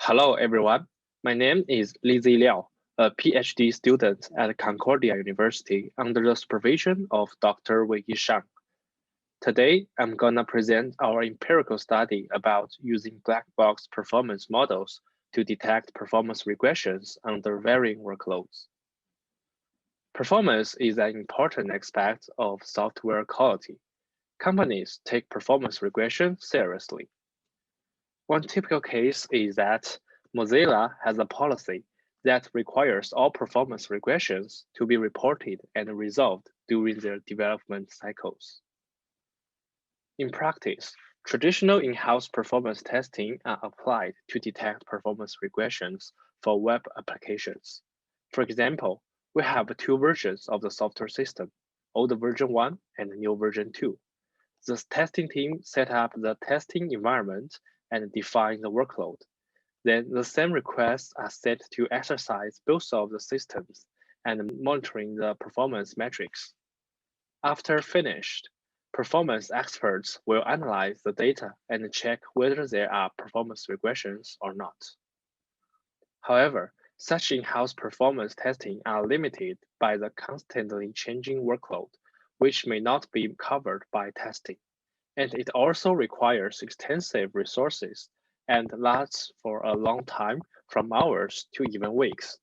Hello, everyone. My name is Lizzie Liao, a PhD student at Concordia University under the supervision of Dr. Wei Shang. Today, I'm gonna present our empirical study about using black box performance models to detect performance regressions under varying workloads. Performance is an important aspect of software quality. Companies take performance regression seriously. One typical case is that Mozilla has a policy that requires all performance regressions to be reported and resolved during their development cycles. In practice, traditional in-house performance testing are applied to detect performance regressions for web applications. For example, we have two versions of the software system, old version 1 and new version 2. The testing team set up the testing environment and define the workload. Then the same requests are set to exercise both of the systems and monitoring the performance metrics. After finished, performance experts will analyze the data and check whether there are performance regressions or not. However, such in-house performance testing are limited by the constantly changing workload, which may not be covered by testing. And it also requires extensive resources and lasts for a long time, from hours to even weeks.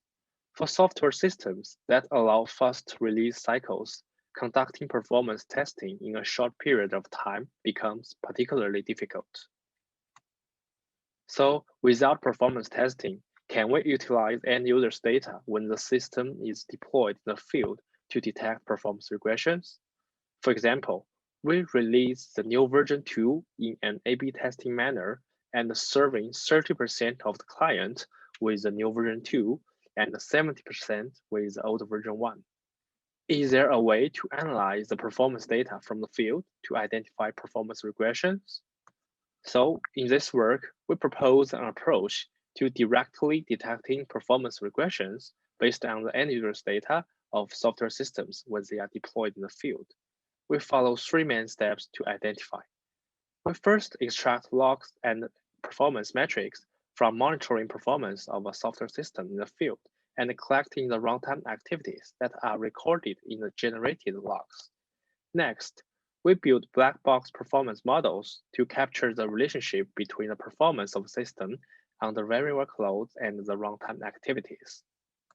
For software systems that allow fast release cycles, conducting performance testing in a short period of time becomes particularly difficult. So, without performance testing, can we utilize end users' data when the system is deployed in the field to detect performance regressions? For example, we release the new version 2 in an A/B testing manner and serving 30% of the client with the new version 2 and 70% with the old version 1. Is there a way to analyze the performance data from the field to identify performance regressions? So in this work, we propose an approach to directly detecting performance regressions based on the end user's data of software systems when they are deployed in the field. We follow three main steps to identify. We first extract logs and performance metrics from monitoring performance of a software system in the field and collecting the runtime activities that are recorded in the generated logs. Next, we build black box performance models to capture the relationship between the performance of the system under varying workloads and the runtime activities.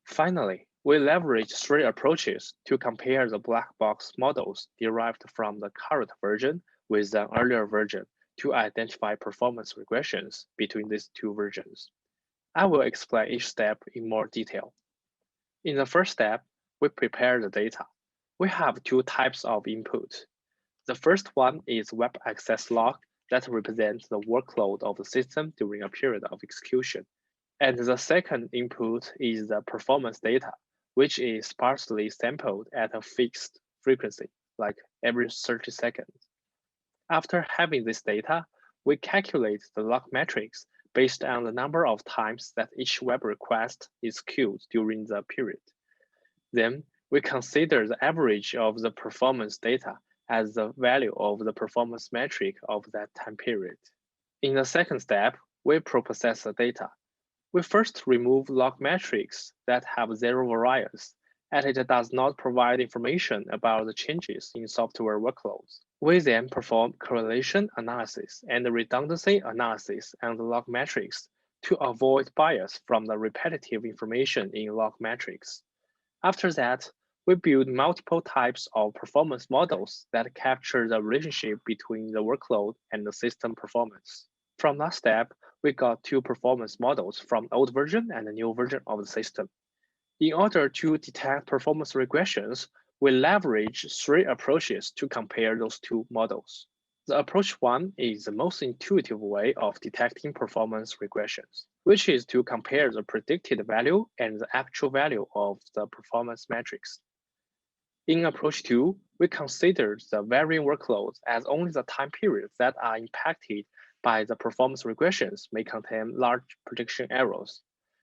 Finally, we leverage three approaches to compare the black box models derived from the current version with an earlier version to identify performance regressions between these two versions. I will explain each step in more detail. In the first step, we prepare the data. We have two types of input. The first one is web access log that represents the workload of the system during a period of execution. And the second input is the performance data, which is sparsely sampled at a fixed frequency, like every 30 seconds. After having this data, we calculate the log metrics based on the number of times that each web request is queued during the period. Then we consider the average of the performance data as the value of the performance metric of that time period. In the second step, we preprocess the data. We first remove log metrics that have zero variance, and it does not provide information about the changes in software workloads. We then perform correlation analysis and redundancy analysis on the log metrics to avoid bias from the repetitive information in log metrics. After that, we build multiple types of performance models that capture the relationship between the workload and the system performance. From that step, we got two performance models from old version and the new version of the system. In order to detect performance regressions, we leverage three approaches to compare those two models. The approach one is the most intuitive way of detecting performance regressions, which is to compare the predicted value and the actual value of the performance metrics. In approach two, we consider the varying workloads as only the time periods that are impacted by the performance regressions may contain large prediction errors.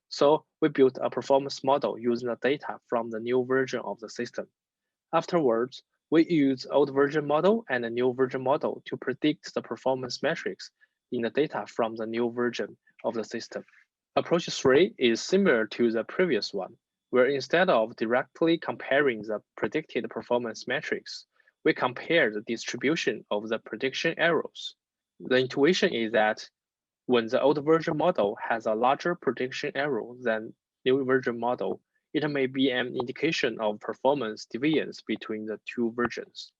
So we built a performance model using the data from the new version of the system. Afterwards, we use old version model and a new version model to predict the performance metrics in the data from the new version of the system. Approach 3 is similar to the previous one, where instead of directly comparing the predicted performance metrics, we compare the distribution of the prediction errors. The intuition is that when the old version model has a larger prediction error than new version model, it may be an indication of performance deviance between the two versions.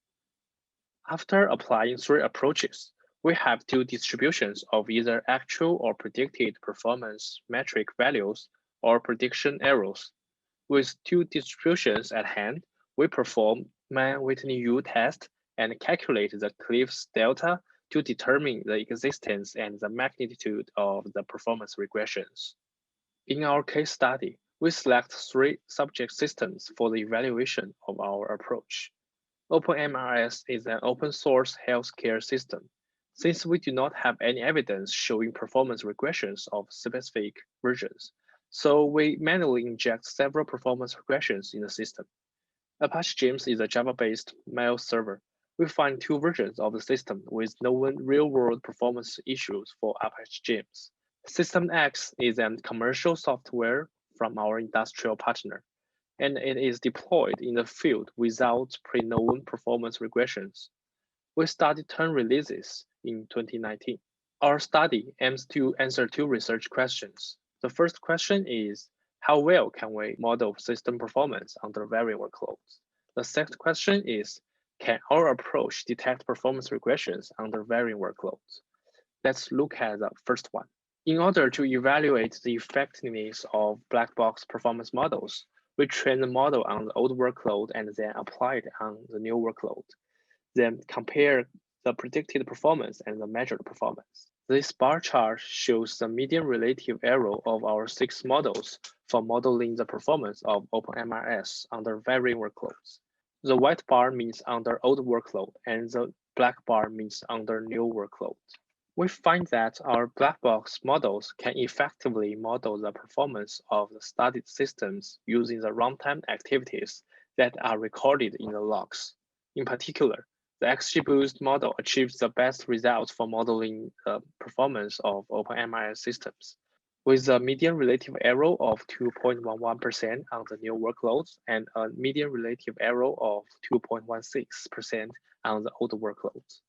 After applying 3 approaches, we have 2 distributions of either actual or predicted performance metric values or prediction errors. With 2 distributions at hand, we perform Mann-Whitney-U test and calculate the cliffs delta to determine the existence and the magnitude of the performance regressions. In our case study, we select 3 subject systems for the evaluation of our approach. OpenMRS is an open source healthcare system. Since we do not have any evidence showing performance regressions of specific versions, so we manually inject several performance regressions in the system. Apache James is a Java-based mail server. We find 2 versions of the system with known real-world performance issues for Apache James. System X is a commercial software from our industrial partner, and it is deployed in the field without pre-known performance regressions. We started 10 releases in 2019. Our study aims to answer 2 research questions. The first question is, how well can we model system performance under varying workloads? The second question is, can our approach detect performance regressions under varying workloads? Let's look at the first one. In order to evaluate the effectiveness of black box performance models, we train the model on the old workload and then apply it on the new workload. Then compare the predicted performance and the measured performance. This bar chart shows the median relative error of our 6 models for modeling the performance of OpenMRS under varying workloads. The white bar means under old workload, and the black bar means under new workload. We find that our black box models can effectively model the performance of the studied systems using the runtime activities that are recorded in the logs. In particular, the XGBoost model achieves the best results for modeling the performance of OpenMRS systems, with a median relative error of 2.11% on the new workloads and a median relative error of 2.16% on the old workloads.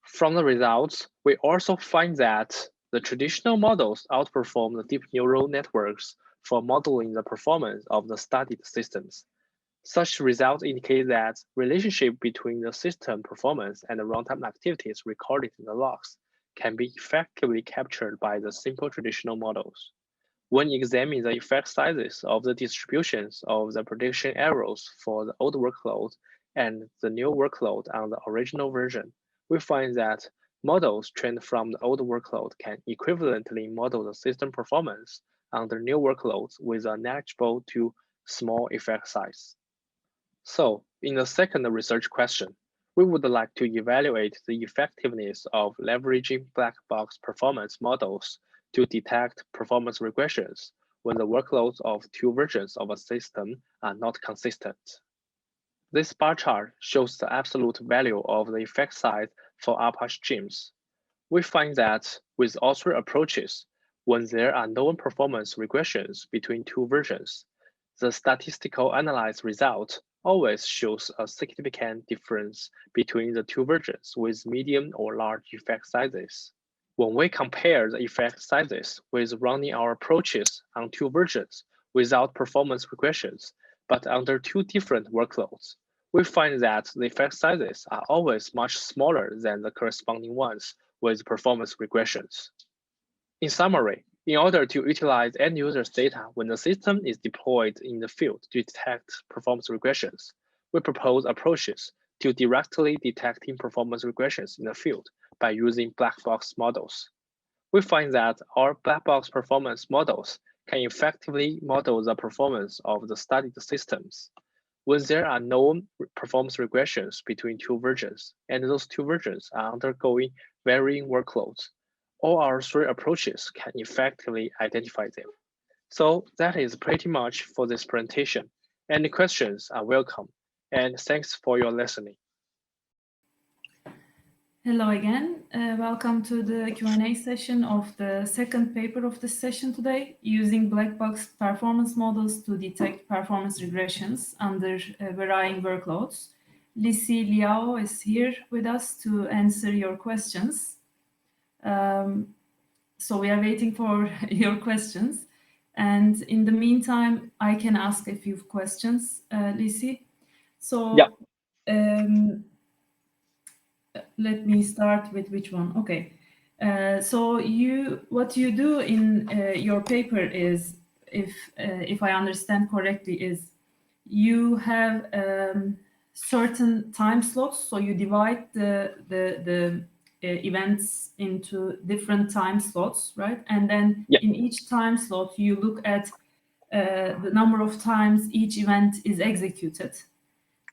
From the results, we also find that the traditional models outperform the deep neural networks for modeling the performance of the studied systems. Such results indicate that relationship between the system performance and the runtime activities recorded in the logs can be effectively captured by the simple traditional models. When examining the effect sizes of the distributions of the prediction errors for the old workload and the new workload on the original version, we find that models trained from the old workload can equivalently model the system performance on the new workloads with a negligible to small effect size. So, in the second research question, we would like to evaluate the effectiveness of leveraging black box performance models to detect performance regressions when the workloads of 2 versions of a system are not consistent. This bar chart shows the absolute value of the effect size for Apache James. We find that with all 3 approaches, when there are known performance regressions between 2 versions, the statistical analysis result always shows a significant difference between the 2 versions with medium or large effect sizes. When we compare the effect sizes with running our approaches on 2 versions without performance regressions, but under 2 different workloads, we find that the effect sizes are always much smaller than the corresponding ones with performance regressions. In summary, in order to utilize end users' data when the system is deployed in the field to detect performance regressions, we propose approaches to directly detecting performance regressions in the field by using black box models. We find that our black box performance models can effectively model the performance of the studied systems when there are known performance regressions between 2 versions, and those 2 versions are undergoing varying workloads. All our 3 approaches can effectively identify them. So that is pretty much for this presentation. Any questions are welcome, and thanks for your listening. Hello again. Welcome to the Q&A session of the second paper of this session today, using black box performance models to detect performance regressions under varying workloads. Lisi Liao is here with us to answer your questions. So we are waiting for your questions. And in the meantime, I can ask a few questions, Lisi. So let me start with which one. Okay. So what you do in your paper is, if I understand correctly, is you have certain time slots. So you divide the events into different time slots, right? And then in each time slot, you look at the number of times each event is executed.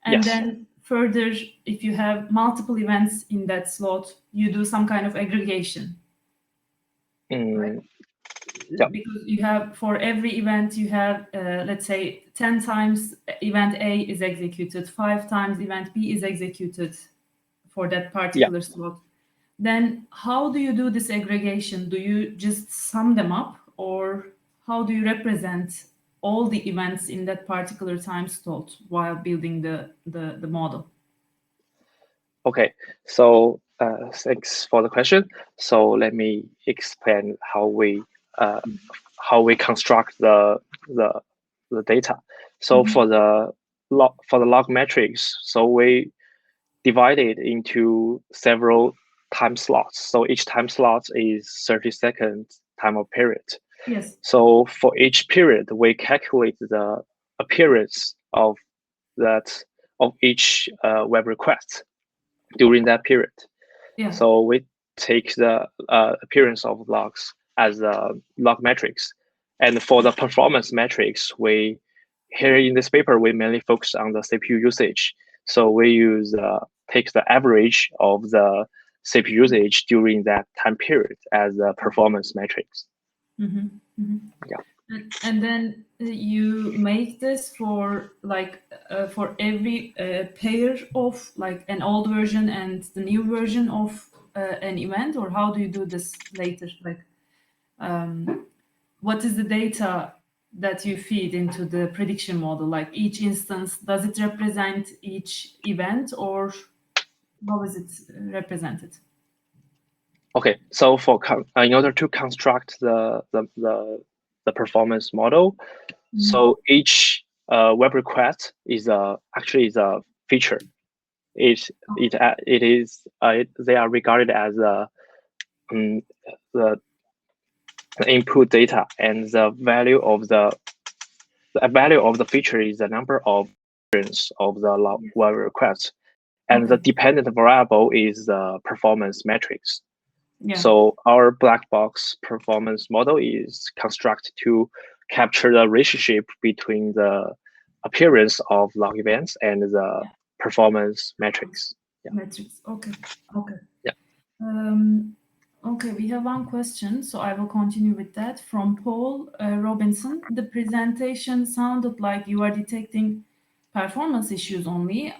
And then further, if you have multiple events in that slot, you do some kind of aggregation. Right? Because you have, for every event, you have, let's say, 10 times event A is executed, 5 times event B is executed for that particular slot. Then how do you do this aggregation? Do you just sum them up, or how do you represent all the events in that particular time slot while building the model? Okay, so thanks for the question. So let me explain how we construct the data. So for the log metrics, so we divide it into several time slots. So each time slot is 30 seconds time of period. Yes. So for each period, we calculate the appearance of each web request during that period. Yeah. So we take the appearance of logs as log metrics. And for the performance metrics, here in this paper, we mainly focus on the CPU usage. So we take the average of the CPU usage during that time period as the performance metrics. Yeah. And then you make this for for every pair of like an old version and the new version of an event, or how do you do this later? Like, what is the data that you feed into the prediction model? Like each instance, does it represent each event, or how is it represented? Okay, so in order to construct the performance model, so each web request is actually a feature. They are regarded as the input data, and the value of the feature is the number of iterations of the web request, and the dependent variable is the performance metrics. Yeah. So our black box performance model is constructed to capture the relationship between the appearance of log events and the performance metrics. Metrics. Okay. Yeah. Okay, we have one question, so I will continue with that from Paul Robinson. The presentation sounded like you are detecting performance issues only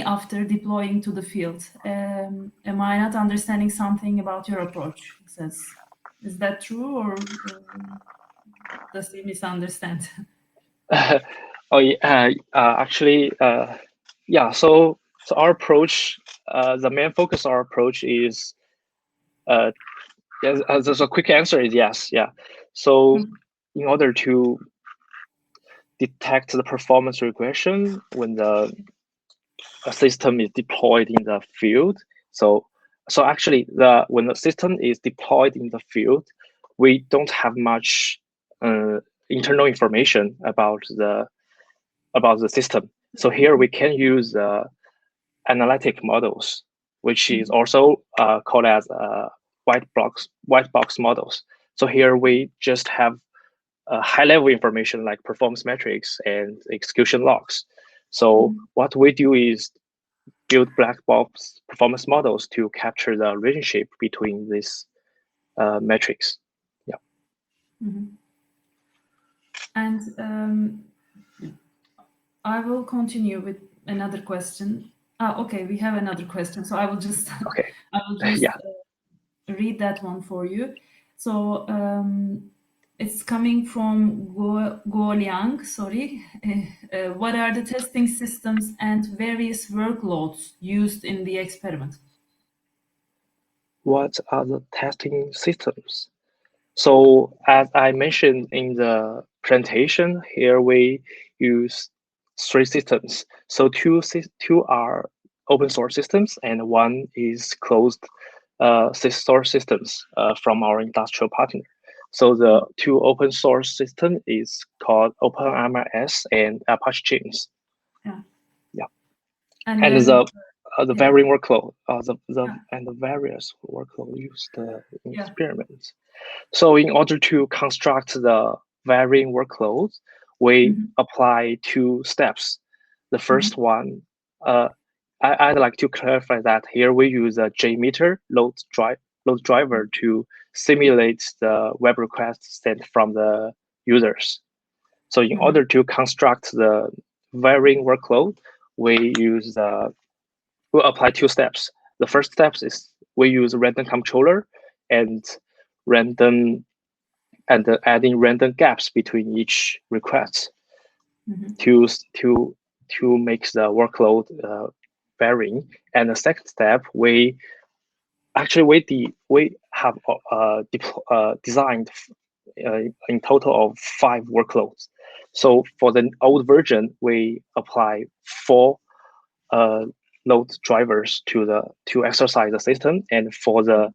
after deploying to the field. Am I not understanding something about your approach? He says, is that true, or does he misunderstand? Actually, yeah. So our approach, the main focus of our approach is, yes. A quick answer is yes. Yeah. So in order to detect the performance regression when the system is deployed in the field, so actually when the system is deployed in the field, we don't have much internal information about the system. So here we can use analytic models, which is also called as white box models. So here we just have high level information like performance metrics and execution logs. So what we do is build black box performance models to capture the relationship between these metrics. Yeah. And I will continue with another question. Okay, we have another question. So I will just Yeah. Read that one for you. So it's coming from Go Liang, sorry. What are the testing systems and various workloads used in the experiment? What are the testing systems? So as I mentioned in the presentation, here we use three systems. So two are open source systems and one is closed source systems from our industrial partner. So the two open source system is called OpenMRS and Apache James. Yeah. And And then, the varying workload, and the various workload used in experiments. So in order to construct the varying workloads, we apply two steps. The first one, I'd like to clarify that here we use a JMeter load driver to simulate the web requests sent from the users. So in order to construct the varying workload, we we'll apply two steps. The first step is we use random controller and adding random gaps between each request to make the workload varying. And the second step, we have designed in total of 5 workloads. So for the old version, we apply 4 load drivers to exercise the system, and for the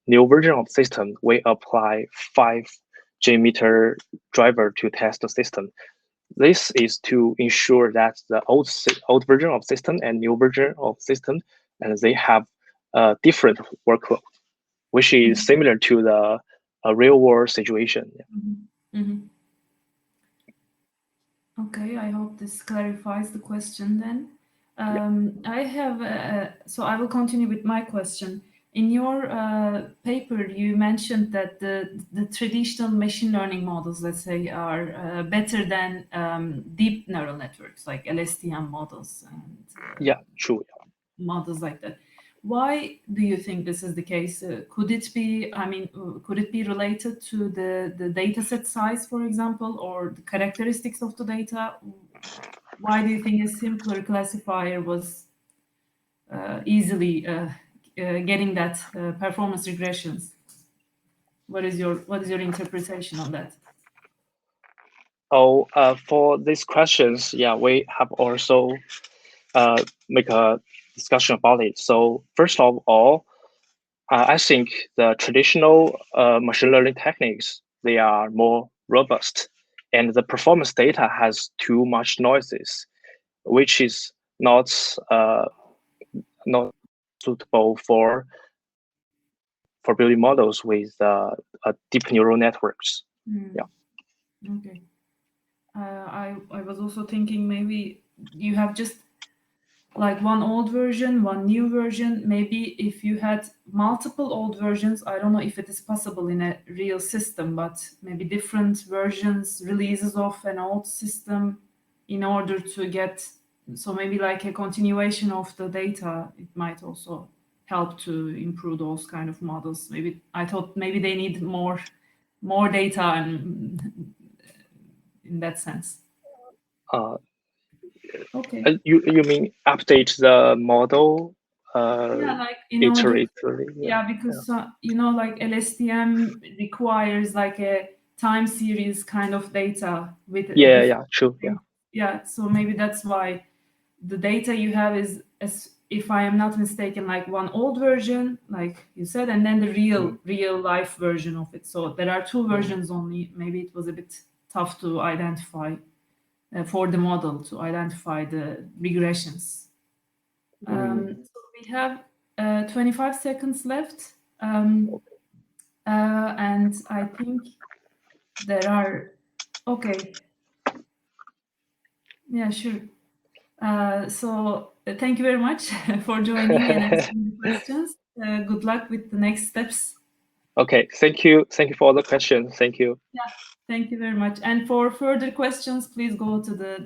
new version of the system, we apply 5 JMeter driver to test the system. This is to ensure that the old version of system and new version of system, and they have a different workload, which is similar to the real world situation. Okay, I hope this clarifies the question then. I have, so I will continue with my question. In your paper, you mentioned that the traditional machine learning models, let's say, are better than deep neural networks like LSTM models and true. Models like that. Why do you think this is the case? Could it be, could it be related to the data set size, for example, or the characteristics of the data? Why do you think a simpler classifier was easily getting that performance regressions? What is your interpretation on that? For these questions, we have also make a discussion about it. So first of all, I think the traditional machine learning techniques, they are more robust, and the performance data has too much noises, which is not suitable for building models with deep neural networks. Okay. I was also thinking maybe you have just like one old version, one new version. Maybe if you had multiple old versions, I don't know if it is possible in a real system, but maybe different versions, releases of an old system in order to get, so maybe like a continuation of the data, it might also help to improve those kind of models. Maybe I thought maybe they need more data and in that sense. Okay. You mean update the model? Like iteratively. Because like LSTM requires like a time series kind of data with true. So maybe that's why the data you have is, as if I am not mistaken, like one old version, like you said, and then the real life version of it. So there are two versions only. Maybe it was a bit tough to identify for the model to identify the regressions. So we have 25 seconds left. And I think there are, okay. Yeah, sure. So thank you very much for joining and answering the questions. Good luck with the next steps. Okay, thank you. Thank you for all the questions. Thank you. Yeah, thank you very much. And for further questions, please go to the